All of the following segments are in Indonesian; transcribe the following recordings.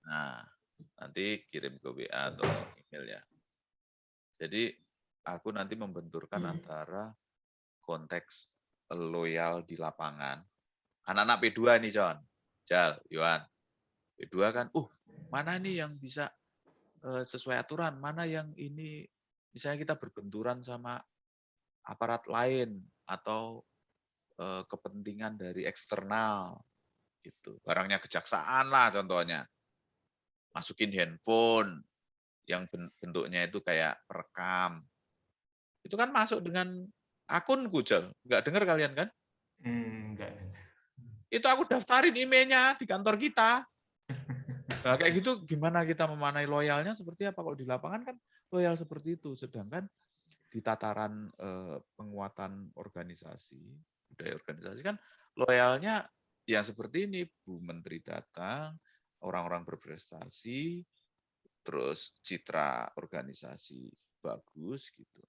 Nah, nanti kirim ke WA atau email ya. Jadi aku nanti membenturkan antara konteks loyal di lapangan. Anak-anak P2 nih, John. Jal, Yohan. P2 kan, mana nih yang bisa sesuai aturan, mana yang ini misalnya kita berbenturan sama aparat lain atau kepentingan dari eksternal gitu. Barangnya kejaksaan lah contohnya. Masukin handphone yang bentuknya itu kayak perekam. Itu kan masuk dengan akun Google. Nggak dengar kalian kan? Enggak. Itu aku daftarin emailnya di kantor kita. Nah, kayak gitu gimana kita memanai loyalnya seperti apa? Kalau di lapangan kan loyal seperti itu. Sedangkan di tataran penguatan organisasi, budaya organisasi kan loyalnya yang seperti ini. Bu Menteri datang, orang-orang berprestasi, terus citra organisasi bagus gitu.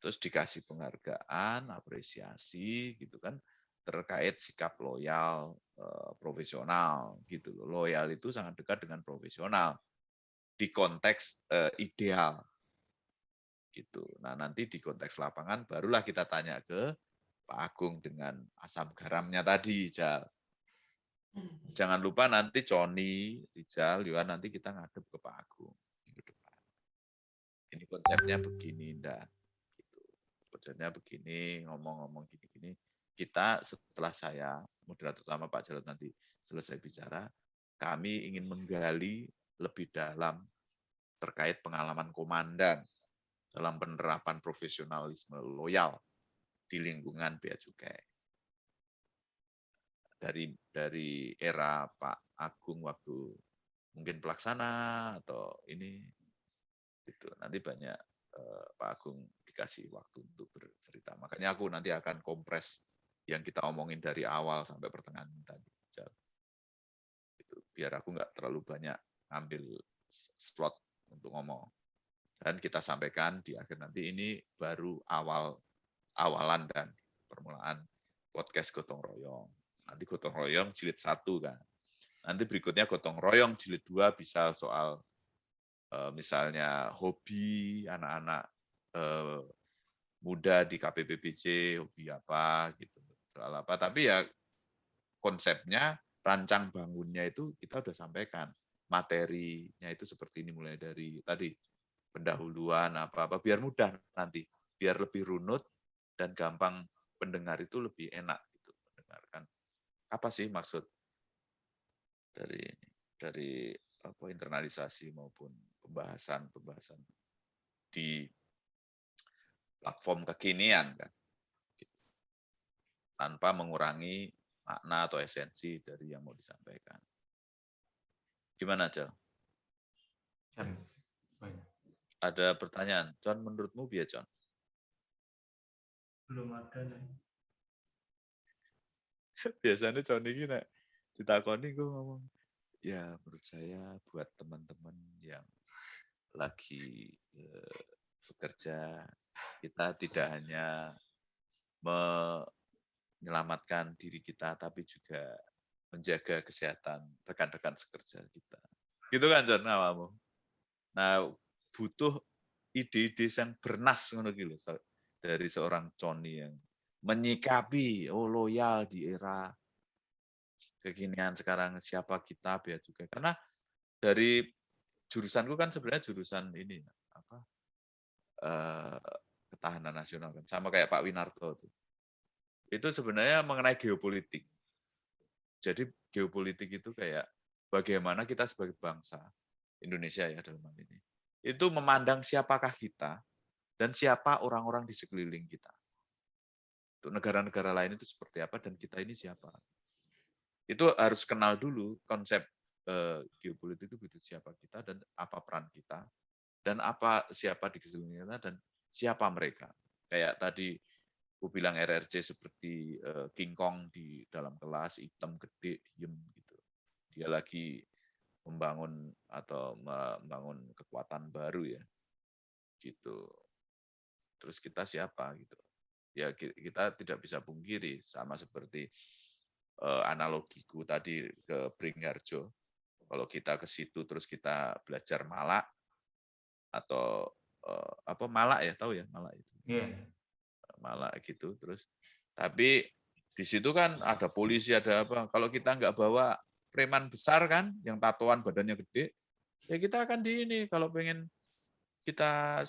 Terus dikasih penghargaan, apresiasi gitu kan terkait sikap loyal profesional gitu loh. Loyal itu sangat dekat dengan profesional di konteks ideal gitu. Nah, nanti di konteks lapangan barulah kita tanya ke Pak Agung dengan asam garamnya tadi, Jal. Jangan lupa nanti Coni, Rijal, Yohan nanti kita ngadep ke Pak Agung minggu depan. Ini konsepnya begini, ndak. Gitu. Konsepnya begini, ngomong-ngomong gini-gini. Kita setelah saya, moderator utama Pak Jarod nanti selesai bicara, kami ingin menggali lebih dalam terkait pengalaman komandan dalam penerapan profesionalisme loyal di lingkungan Bea Cukai. Dari era Pak Agung waktu mungkin pelaksana atau ini gitu. Nanti banyak Pak Agung dikasih waktu untuk bercerita. Makanya aku nanti akan kompres yang kita omongin dari awal sampai pertengahan tadi. Gitu. Biar aku nggak terlalu banyak ambil slot untuk ngomong. Dan kita sampaikan di akhir nanti ini baru awalan dan permulaan podcast Gotong Royong. Nanti Gotong Royong jilid 1 kan. Nanti berikutnya Gotong Royong jilid 2 bisa soal misalnya hobi anak-anak muda di KPPBC, hobi apa gitu. Soal apa, tapi ya konsepnya rancang bangunnya itu kita sudah sampaikan. Materinya itu seperti ini mulai dari tadi pendahuluan apa-apa biar mudah nanti, biar lebih runut dan gampang pendengar itu lebih enak gitu mendengarkan apa sih maksud dari apa internalisasi maupun pembahasan di platform kekinian kan gitu. Tanpa mengurangi makna atau esensi dari yang mau disampaikan. Gimana, Jal? Ada pertanyaan, John, menurutmu biar John? Belum ada nih. Biasanya John ini nek ditakoni gue ngomong, ya menurut saya buat teman-teman yang lagi bekerja, kita tidak hanya menyelamatkan diri kita, tapi juga menjaga kesehatan rekan-rekan sekerja kita. Gitu kan, John, awakmu? Nah, butuh ide-ide yang bernas dari seorang Coni yang menyikapi loyal di era kekinian sekarang siapa kita biar juga karena dari jurusanku kan sebenarnya jurusan ini apa ketahanan nasional kan sama kayak Pak Winarto itu sebenarnya mengenai geopolitik. Jadi geopolitik itu kayak bagaimana kita sebagai bangsa Indonesia ya dalam hal ini itu memandang siapakah kita dan siapa orang-orang di sekeliling kita. Untuk negara-negara lain itu seperti apa dan kita ini siapa. Itu harus kenal dulu konsep geopolitik itu butuh siapa kita dan apa peran kita dan apa siapa di sekeliling kita dan siapa mereka. Kayak tadi aku bilang RRC seperti King Kong di dalam kelas hitam gede diem gitu. Dia lagi membangun atau membangun kekuatan baru ya gitu. Terus kita siapa gitu. Ya kita tidak bisa pungkiri sama seperti analogiku tadi ke Bringharjo. Kalau kita ke situ terus kita belajar malak atau malak ya, tahu ya malak itu. Iya. Malak gitu terus. Tapi di situ kan ada polisi, ada apa. Kalau kita nggak bawa preman besar kan, yang tatoan badannya gede, ya kita akan di ini. Kalau pengen kita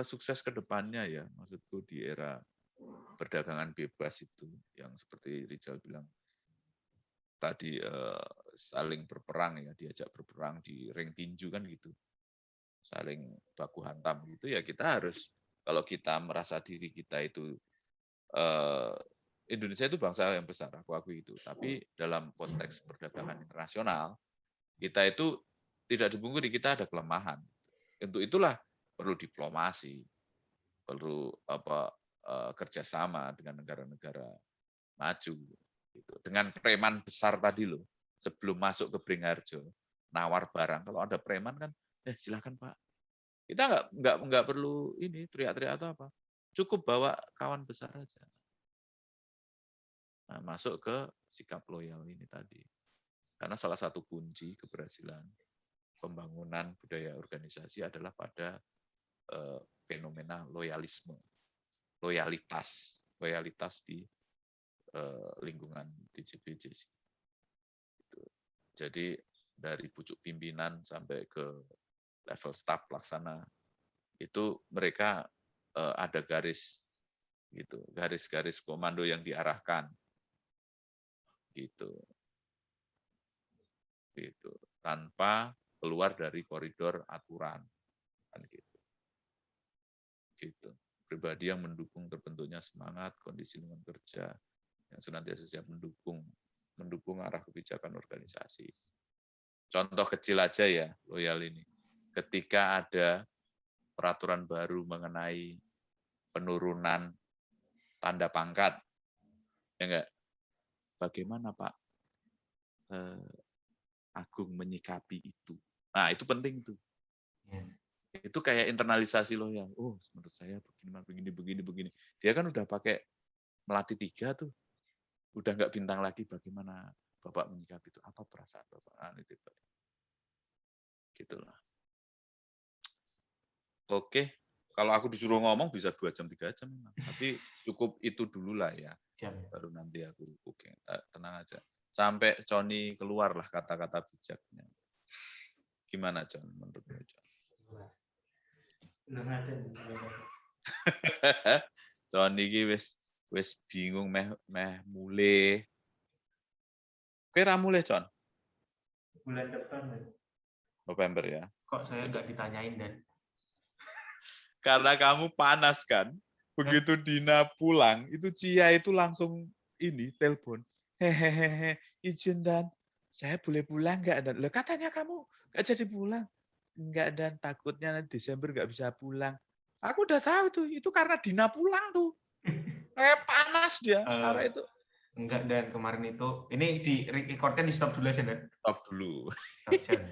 sukses ke depannya ya, maksudku di era perdagangan bebas itu, yang seperti Rizal bilang tadi, saling berperang ya, diajak berperang di ring tinju kan gitu, saling baku hantam gitu ya, kita harus, kalau kita merasa diri kita itu Indonesia itu bangsa yang besar, aku akui itu. Tapi dalam konteks perdagangan internasional, kita itu tidak dipungkiri kita ada kelemahan. Untuk itulah perlu diplomasi, perlu kerjasama dengan negara-negara maju. Gitu. Dengan preman besar tadi loh, sebelum masuk ke Beringharjo, nawar barang. Kalau ada preman kan, silakan Pak. Kita nggak perlu ini teriak-teriak atau apa. Cukup bawa kawan besar aja. Nah, masuk ke sikap loyal ini tadi. Karena salah satu kunci keberhasilan pembangunan budaya organisasi adalah pada fenomena loyalisme, loyalitas di lingkungan DJBJ. Jadi dari pucuk pimpinan sampai ke level staf pelaksana itu mereka ada garis gitu, garis-garis komando yang diarahkan gitu tanpa keluar dari koridor aturan kan gitu pribadi yang mendukung terbentuknya semangat kondisi lingkungan kerja yang senantiasa siap mendukung arah kebijakan organisasi. Contoh kecil aja ya loyal ini, ketika ada peraturan baru mengenai penurunan tanda pangkat, ya enggak, bagaimana Pak Agung menyikapi itu. Nah, itu penting tuh. Itu kayak internalisasi loyal. Oh, menurut saya begini. Dia kan udah pakai melati 3 tuh. Udah nggak bintang lagi, bagaimana Bapak menyikapi itu. Apa perasaan Bapak? Nah, itu. Gitulah. Oke. Kalau aku disuruh ngomong bisa 2 jam, 3 jam. Tapi cukup itu dulu lah ya. Baru nanti aku tenang aja. Sampai Coni keluarlah kata-kata bijaknya. Gimana Con menurutmu Con? Coni iki wis bingung meh mulai. Kowe ra mulai Con? Bulan depan. November ya. Kok saya nggak ditanyain dan? Karena kamu panas kan. Begitu Dina pulang, itu Cia itu langsung ini telepon. Hehehe, izin Dan, saya boleh pulang nggak Dan? Loh katanya kamu nggak jadi pulang. Enggak Dan, takutnya nanti Desember nggak bisa pulang. Aku udah tahu tuh, itu karena Dina pulang tuh. Kayak panas dia, karena itu. Enggak Dan, kemarin itu, ini di recordnya di stop dulu aja Dan. Stop dulu. Stop,